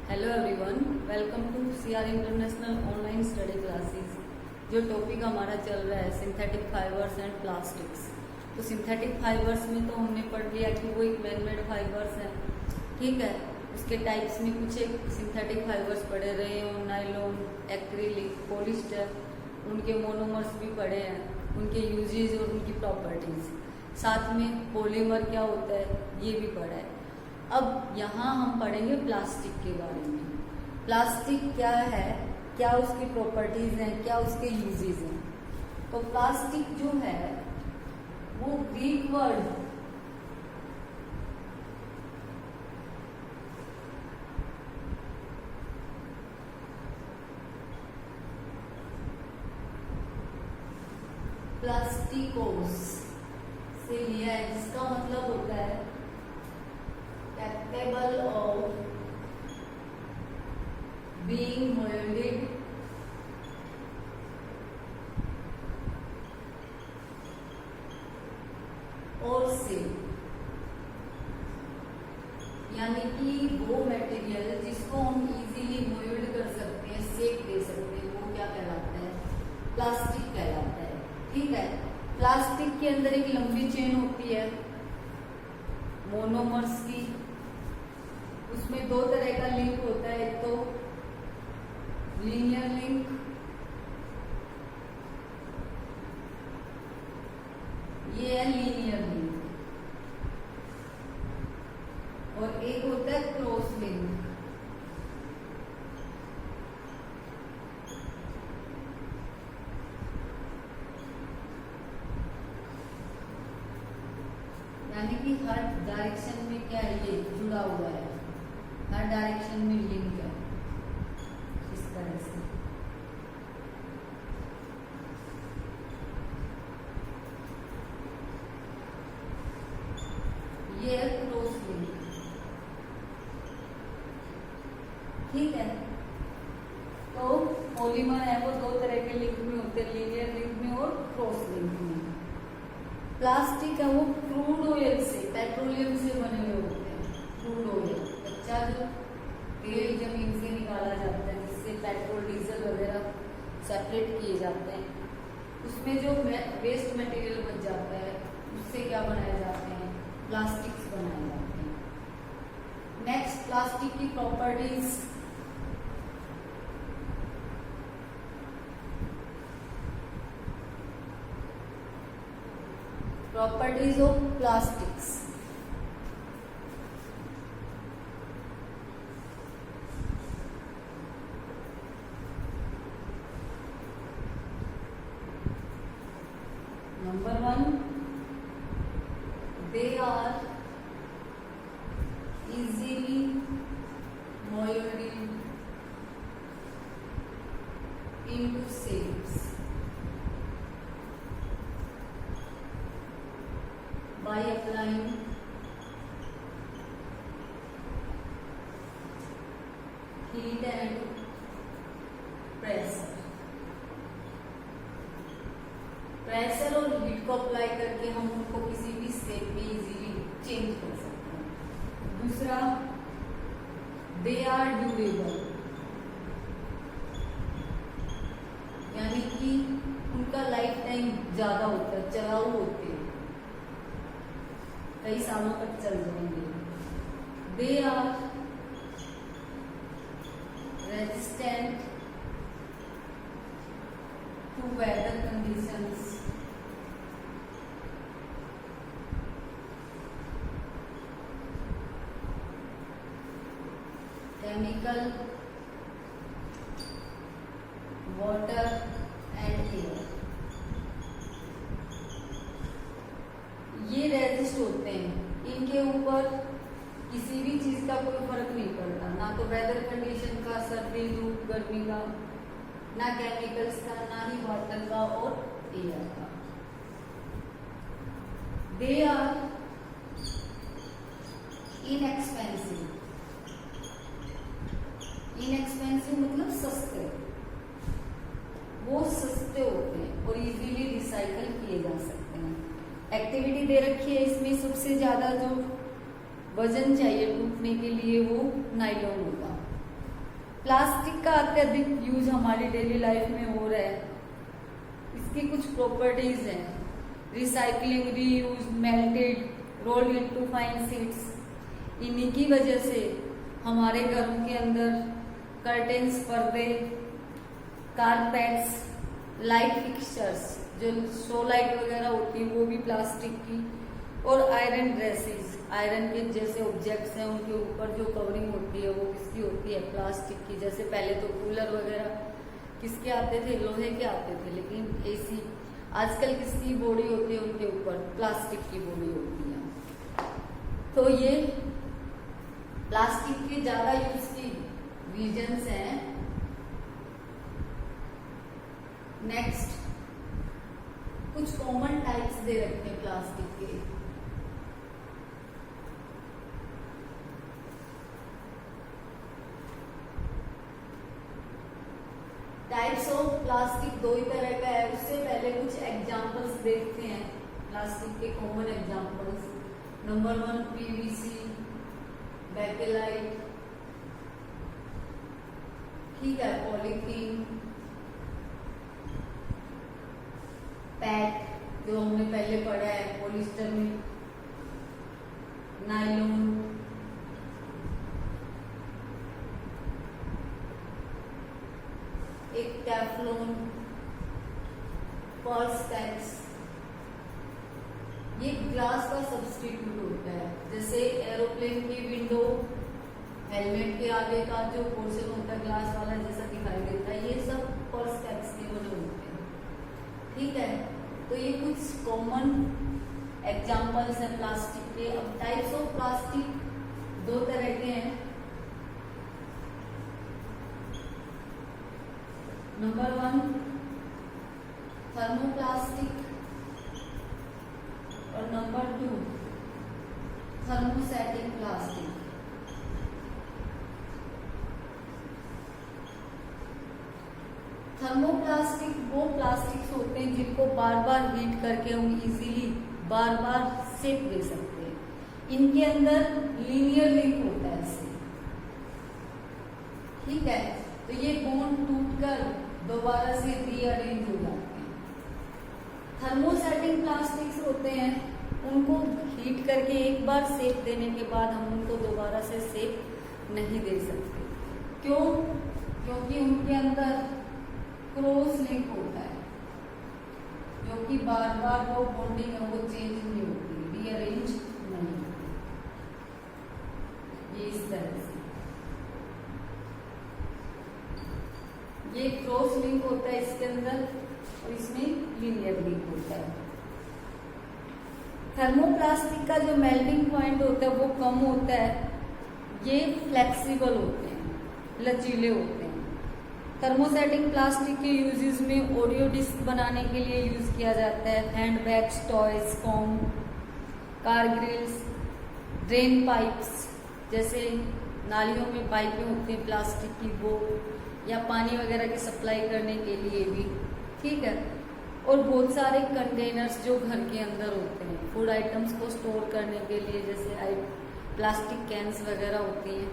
Hello everyone, welcome to CR international online study classes. जो topic हमारा चल रहा है सिंथेटिक फाइबर्स एंड प्लास्टिक्स। तो सिंथेटिक फाइबर्स में तो हमने पढ़ लिया कि वो एक मैनमेड फाइबर्स हैं, ठीक है। उसके टाइप्स में कुछ एक सिंथेटिक फाइबर्स पढ़े रहे हैं, नाइलॉन, एक्रिलिक, पॉलिस्टर, उनके मोनोमर्स भी पढ़े हैं, उनके यूजेज और उनकी प्रॉपर्टीज। साथ में पॉलीमर क्या होता है ये भी पढ़ा है। अब यहाँ हम पढ़ेंगे प्लास्टिक के बारे में। प्लास्टिक क्या है, क्या उसकी प्रॉपर्टीज हैं, क्या उसके यूजेज हैं। तो प्लास्टिक जो है वो ग्रीक वर्ड प्लास्टिकोस से लिया है, जिसका मतलब होता है capable of being molded और shaped, यानी कि वो मटेरियल जिसको हम इजीली मोल्ड कर सकते हैं, शेप दे सकते हैं, वो क्या कहलाता है, प्लास्टिक कहलाता है, ठीक है। प्लास्टिक के अंदर एक लंबी चेन होती है मोनोमर्स की। उसमें दो तरह का लिंक होता है, एक तो लीनियर लिंक, ये है लीनियर लिंक, और एक होता है क्रॉस लिंक। यानी कि हर डायरेक्शन में क्या है, ये जुड़ा हुआ है, हर डायरेक्शन में लिंक है, इस तरह से। ये है क्रॉस लिंक, ठीक है। तो पॉलीमर है वो दो तरह के लिंक में होते हैं, लीनियर लिंक में और क्रॉस लिंक में। प्लास्टिक है वो क्रूड ऑयल से, पेट्रोलियम से बने हुए होते हैं। क्रूड ऑयल कच्चा जो तेल जमीन से निकाला जाता है, जिससे पेट्रोल डीजल वगैरह सेपरेट किए जाते हैं, उसमें जो वेस्ट मटेरियल बच जाता है उससे क्या बनाए जाते हैं, प्लास्टिक्स बनाए जाते हैं। नेक्स्ट, प्लास्टिक की properties. Properties of plastics. Number 1, they are easily molded into shapes by applying heat and pressure। Pressure और हीट को अप्लाई करके हम उनको किसी भी शेप में इजीली चेंज कर सकते हैं। दूसरा, दे आर ड्यूरेबल, यानी कि उनका लाइफ टाइम ज्यादा होता है, चलाऊ होते हैं, कई सालों तक चल जाएंगे। They are resistant to weather conditions, chemical, water and air. ये रेजिस्ट होते हैं, इनके ऊपर किसी भी चीज का कोई फर्क नहीं पड़ता, ना तो वेदर कंडीशन का, सर्दी धूप गर्मी का, ना केमिकल्स का, ना ही वाटर का और एयर का। They are inexpensive. इनएक्सपेंसिव मतलब सस्ते, वो सस्ते होते हैं और इजीली रिसाइकल किए जा सकते हैं। एक्टिविटी दे रखी है इसमें, सबसे ज्यादा जो वजन चाहिए टूटने के लिए वो नाइलॉन होगा, प्लास्टिक का अत्यधिक यूज हमारी डेली लाइफ में हो रहा है। इसकी कुछ प्रॉपर्टीज हैं, recycling, reuse, melted, rolled into fine sheets. इन्हीं की वजह से हमारे घरों के अंदर कर्टेन्स, पर्दे, कारपेट्स, लाइट फिक्सचर्स, जो शो लाइट वगैरह होती है वो भी प्लास्टिक की, और आयरन ड्रेसेस, आयरन के जैसे ऑब्जेक्ट्स हैं उनके ऊपर जो कवरिंग होती है वो किसकी होती है, प्लास्टिक की। जैसे पहले तो कूलर वगैरह किसके आते थे, लोहे के आते थे, लेकिन एसी आजकल किसकी बॉडी होती है, उनके ऊपर प्लास्टिक की बॉडी होती है। तो ये प्लास्टिक के ज्यादा यूज की रीजन्स हैं। नेक्स्ट, कुछ कॉमन टाइप्स दे रखे हैं प्लास्टिक के। टाइप्स ऑफ प्लास्टिक दो ही तरह का है। उससे पहले कुछ एग्जांपल्स देखते हैं प्लास्टिक के common examples. Number 1 PVC, bakelite, ठीक है, पॉलीथीन, पैट जो हमने पहले पढ़ा है, पॉलिस्टर में, नायलॉन, एक टेफ्लॉन, पर्सपेक्स। ये ग्लास का सब्स्टिट्यूट होता है। जैसे एरोप्लेन की विंडो, हेलमेट के आगे का जो पोर्शन होता है ग्लास वाला जैसा दिखाई देता है, ये सब पर्सपेक्स के बने होते हैं, ठीक है। तो ये कुछ कॉमन एग्जांपल्स हैं प्लास्टिक के। अब टाइप्स ऑफ प्लास्टिक दो तरह के हैं। नंबर 1 थर्मोप्लास्टिक और नंबर 2 थर्मोसेटिक प्लास्टिक। थर्मोप्लास्टिक वो प्लास्टिक्स होते हैं जिनको बार बार हीट करके हम इजीली बार बार शेप दे सकते हैं। इनके अंदर लीनियर लिंक होता है इससे, ठीक है। तो ये बॉन्ड टूटकर दोबारा से रीअरेंज हो जाते हैं। थर्मोसेटिंग प्लास्टिक्स होते हैं, उनको हीट करके एक बार शेप देने के बाद हम उनको दोबारा से शेप नहीं दे सकते। क्यों? क्योंकि उनके अंदर क्रॉस लिंक होता है, जो कि बार बार वो बॉन्डिंग है वो चेंज नहीं होती, रीअरेंज नहीं होती। ये इस तरह से ये क्रॉस लिंक होता है इसके अंदर और इसमें लीनियर लिंक होता है। थर्मोप्लास्टिक का जो मेल्टिंग पॉइंट होता है वो कम होता है। ये फ्लेक्सिबल होते हैं, लचीले होते हैं। थर्मोसेटिंग प्लास्टिक के यूजेस में ऑडियो डिस्क बनाने के लिए यूज किया जाता है, hand bags, toys, comb, car grills, drain pipes, जैसे नालियों में पाइपें होती हैं प्लास्टिक की, वो, या पानी वगैरह की सप्लाई करने के लिए भी, ठीक है। और बहुत सारे कंटेनर्स जो घर के अंदर होते हैं फूड आइटम्स को स्टोर करने के लिए, जैसे प्लास्टिक कैंस वगैरह होती हैं।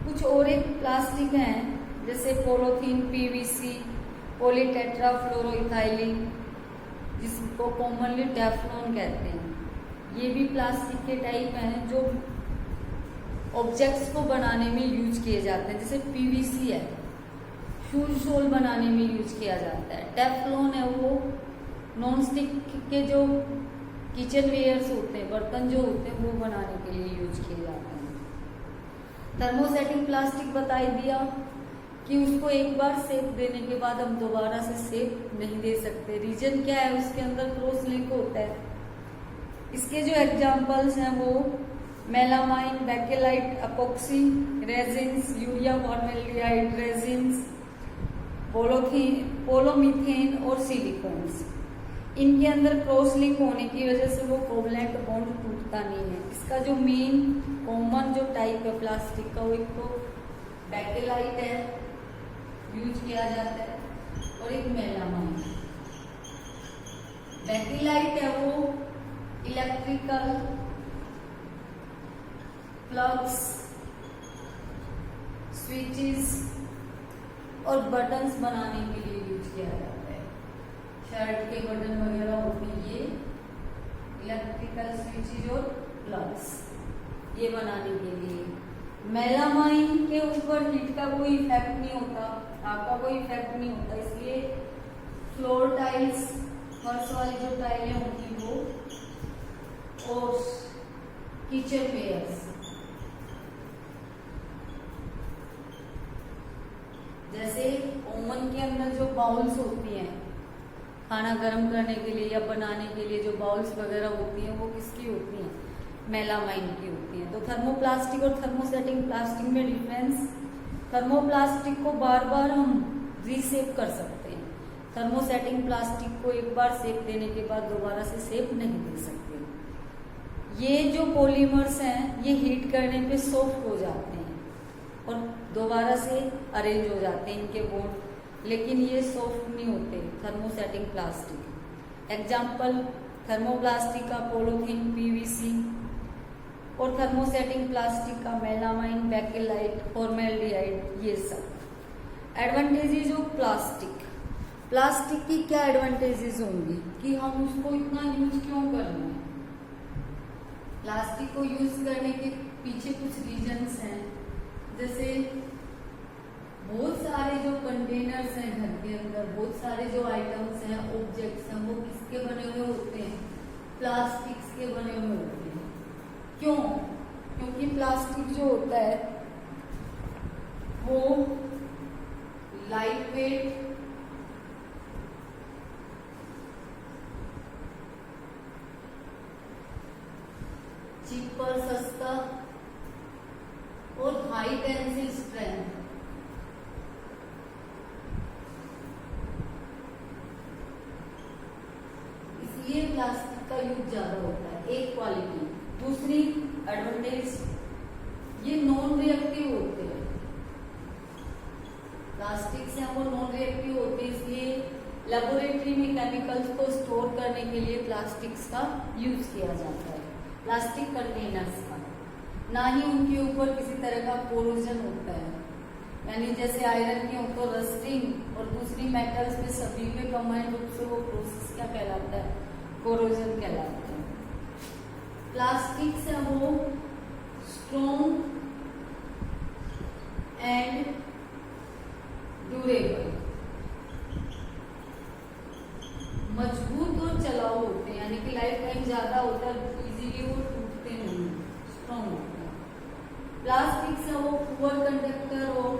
कुछ और एक प्लास्टिक हैं जैसे पॉलीथीन, पीवीसी, पॉलीटेट्राफ्लोरोइथाइलिन, जिसको कॉमनली टेफ्लॉन कहते हैं। ये भी प्लास्टिक के टाइप हैं जो ऑब्जेक्ट्स को बनाने में यूज किए जाते हैं। जैसे पीवीसी है, शूज सोल बनाने में यूज किया जाता है। टेफ्लॉन है वो नॉन स्टिक के जो किचन वेयर्स होते हैं, बर्तन जो होते हैं वो बनाने के लिए यूज किए जाते हैं। थर्मोसेटिंग प्लास्टिक बता दिया कि उसको एक बार शेप देने के बाद हम दोबारा से शेप नहीं दे सकते। रीजन क्या है? उसके अंदर क्रॉस लिंक होता है। इसके जो एग्जांपल्स हैं वो melamine, bakelite, epoxy resins, urea formaldehyde resins, polymethane और सिलिकॉन्स। इनके अंदर क्रॉस लिंक होने की वजह से वो कोवलेंट बॉन्ड टूटता नहीं है। इसका जो मेन कॉमन जो टाइप है प्लास्टिक का, वो एक तो बेकेलाइट है, यूज किया जाता है, और एक मेलामाइन। बेकेलाइट है वो इलेक्ट्रिकल प्लग्स, स्विचेस और बटन्स बनाने के लिए यूज किया जाता है। शर्ट के बटन वगैरह होते हैं, ये इलेक्ट्रिकल स्विचेस और प्लग्स, ये बनाने के लिए। मेलामाइन के ऊपर हीट का कोई इफेक्ट नहीं होता, आपका कोई इफेक्ट नहीं होता, इसलिए फ्लोर टाइल्स, फर्श वाली जो टाइलें होती वो, और किचन वेयर्स जैसे ओवन के अंदर जो बाउल्स होती हैं खाना गर्म करने के लिए या बनाने के लिए, जो बाउल्स वगैरह होती हैं वो किसकी होती हैं? मेलामाइन की होती हैं। तो थर्मोप्लास्टिक और थर्मोसेटिंग प्लास्टिक में डिफरेंस, थर्मोप्लास्टिक को बार बार हम रीसेप कर सकते हैं, थर्मोसेटिंग प्लास्टिक को एक बार सेप देने के बाद दोबारा से सेप नहीं दे सकते। ये जो पॉलीमर्स हैं ये हीट करने पे सॉफ्ट हो जाते हैं और दोबारा से अरेंज हो जाते हैं इनके बॉन्ड, लेकिन ये सॉफ्ट नहीं होते थर्मोसेटिंग प्लास्टिक। एग्जाम्पल थर्मोप्लास्टिक का पॉलीथीन, पीवीसी, और थर्मोसेटिंग प्लास्टिक का मेलामाइन, बैकेलाइट, फॉर्मेल्डिहाइड, ये सब। एडवांटेजेस ऑफ प्लास्टिक, प्लास्टिक की क्या एडवांटेजेस होंगी कि हम उसको इतना यूज क्यों कर रहे हैं? प्लास्टिक को यूज करने के पीछे कुछ रीजंस हैं, जैसे बहुत सारे जो कंटेनर्स हैं घर के अंदर, बहुत सारे जो आइटम्स हैं, ऑब्जेक्ट्स हैं, वो किसके बने हुए होते हैं? प्लास्टिक्स के बने हुए होते हैं। क्यों? क्योंकि प्लास्टिक जो होता है वो लाइट वेट, चीपर, सस्ता और हाई टेंसिल स्ट्रेंथ, इसलिए प्लास्टिक का यूज ज्यादा होता है। एक क्वालिटी। दूसरी एडवांटेज, ये नॉन रिएक्टिव होते हैं, प्लास्टिक से वो नॉन रिएक्टिव होते हैं, इसलिए लेबोरेटरी में केमिकल्स को स्टोर करने के लिए प्लास्टिक्स का यूज किया जाता है, प्लास्टिक कंटेनर्स का। ना ही उनके ऊपर किसी तरह का कोरोजन होता है, यानी जैसे आयरन के ऊपर रस्टिंग और दूसरी मेटल्स में सभी पे कंबाइंड रूप से वो प्रोसेस क्या कहलाता है? कोरोजन कहलाता है। प्लास्टिक से वो स्ट्रॉन्ग एंड ड्यूरेबल, मजबूत और चलाऊ होते हैं, यानी कि लाइफ टाइम ज्यादा होता है, इजीली वो टूटते नहीं, स्ट्रॉन्ग होते हैं। प्लास्टिक से वो पुअर कंडक्टर और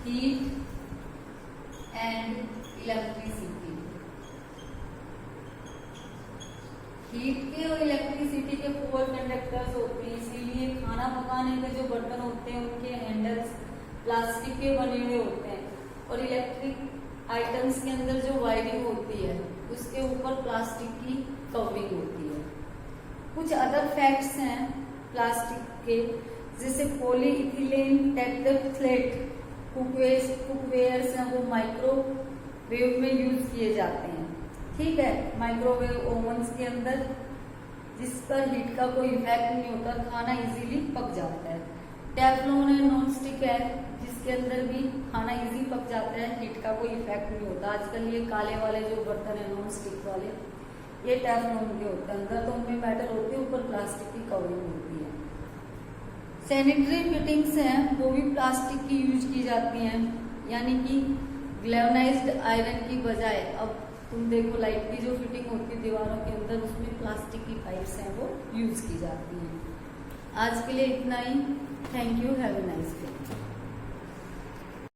हीट एंड इलेक्ट्रिसिटी, हीट के और इलेक्ट्रिसिटी के पुअर कंडक्टर्स होते हैं, इसीलिए खाना पकाने के जो बर्तन होते हैं उनके हैंडल्स प्लास्टिक के बने हुए होते हैं, और इलेक्ट्रिक आइटम्स के अंदर जो वायरिंग होती है उसके ऊपर प्लास्टिक की कवरिंग होती है। कुछ अदर फैक्ट्स हैं प्लास्टिक के, जैसे पॉलीइथिलीन टेट्राफ्लेट कुकवेयर्स हैं, वो माइक्रोवेव में यूज किए जाते हैं। ठीक है, माइक्रोवेव ओवन्स के अंदर जिस पर हीट का कोई इफेक्ट नहीं होता, खाना इजीली पक जाता है। टेफ्लॉन है, नॉन स्टिक है, जिसके अंदर भी खाना इजी पक जाता है, हीट का कोई इफेक्ट नहीं होता। आजकल ये काले वाले जो बर्तन है नॉन स्टिक वाले, ये टेफ्लॉन के होते हैं, अंदर तो उनमें मेटल होती है, ऊपर प्लास्टिक की कवरिंग होती है। सैनिटरी फिटिंग्स हैं, वो भी प्लास्टिक की यूज की जाती हैं, यानी कि ग्लेवनाइज्ड आयरन की बजाय अब तुम देखो लाइट की जो फिटिंग होती है दीवारों के अंदर, उसमें प्लास्टिक की पाइप्स हैं वो यूज की जाती हैं। आज के लिए इतना ही। Thank you, have a nice day.